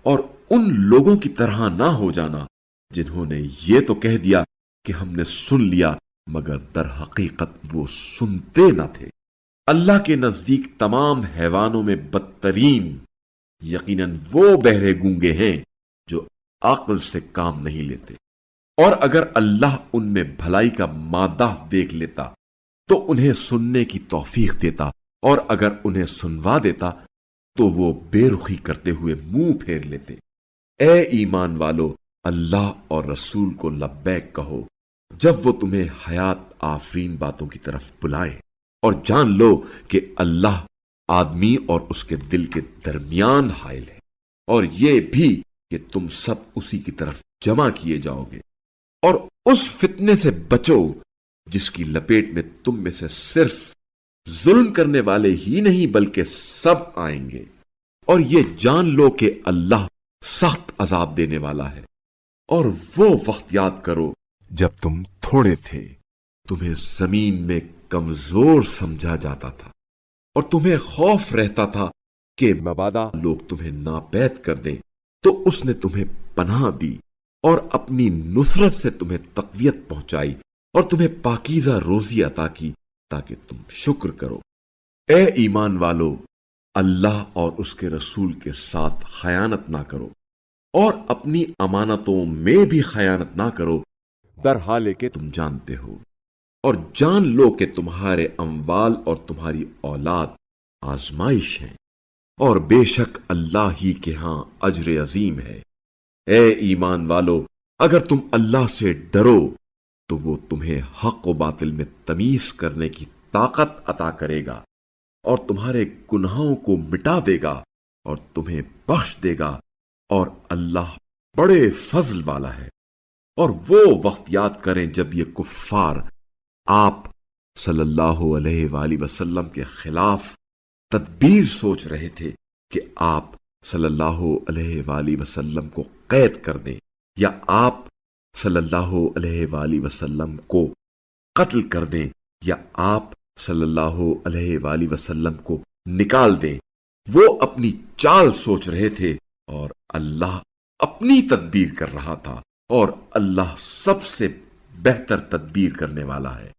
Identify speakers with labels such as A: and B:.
A: اور ان لوگوں کی طرح نہ ہو جانا جنہوں نے یہ تو کہہ دیا کہ ہم نے سن لیا، مگر در حقیقت وہ سنتے نہ تھے۔ اللہ کے نزدیک تمام حیوانوں میں بدترین یقیناً وہ بہرے گونگے ہیں جو عقل سے کام نہیں لیتے، اور اگر اللہ ان میں بھلائی کا مادہ دیکھ لیتا تو انہیں سننے کی توفیق دیتا، اور اگر انہیں سنوا دیتا تو وہ بے رخی کرتے ہوئے منہ پھیر لیتے۔ اے ایمان والو، اللہ اور رسول کو لبیک کہو جب وہ تمہیں حیات آفرین باتوں کی طرف بلائے، اور جان لو کہ اللہ آدمی اور اس کے دل کے درمیان حائل ہے، اور یہ بھی کہ تم سب اسی کی طرف جمع کیے جاؤ گے۔ اور اس فتنے سے بچو جس کی لپیٹ میں تم میں سے صرف ظلم کرنے والے ہی نہیں بلکہ سب آئیں گے، اور یہ جان لو کہ اللہ سخت عذاب دینے والا ہے۔ اور وہ وقت یاد کرو جب تم تھوڑے تھے، تمہیں زمین میں کمزور سمجھا جاتا تھا، اور تمہیں خوف رہتا تھا کہ مبادا لوگ تمہیں ناپید کر دیں، تو اس نے تمہیں پناہ دی اور اپنی نصرت سے تمہیں تقویت پہنچائی، اور تمہیں پاکیزہ روزی عطا کی تاکہ تم شکر کرو۔ اے ایمان والو، اللہ اور اس کے رسول کے ساتھ خیانت نہ کرو، اور اپنی امانتوں میں بھی خیانت نہ کرو، در حال کہ تم جانتے ہو، اور جان لو کہ تمہارے اموال اور تمہاری اولاد آزمائش ہیں، اور بے شک اللہ ہی کے ہاں اجر عظیم ہے۔ اے ایمان والو، اگر تم اللہ سے ڈرو تو وہ تمہیں حق و باطل میں تمیز کرنے کی طاقت عطا کرے گا، اور تمہارے گناہوں کو مٹا دے گا، اور تمہیں بخش دے گا، اور اللہ بڑے فضل والا ہے۔ اور وہ وقت یاد کریں جب یہ کفار آپ صلی اللہ علیہ وآلہ وسلم کے خلاف تدبیر سوچ رہے تھے کہ آپ صلی اللہ علیہ وآلہ وسلم کو قید کر دیں، یا آپ صلی اللہ علیہ وآلہ وسلم کو قتل کر دیں، یا آپ صلی اللہ علیہ وآلہ وسلم کو نکال دیں۔ وہ اپنی چال سوچ رہے تھے اور اللہ اپنی تدبیر کر رہا تھا، اور اللہ سب سے بہتر تدبیر کرنے والا ہے۔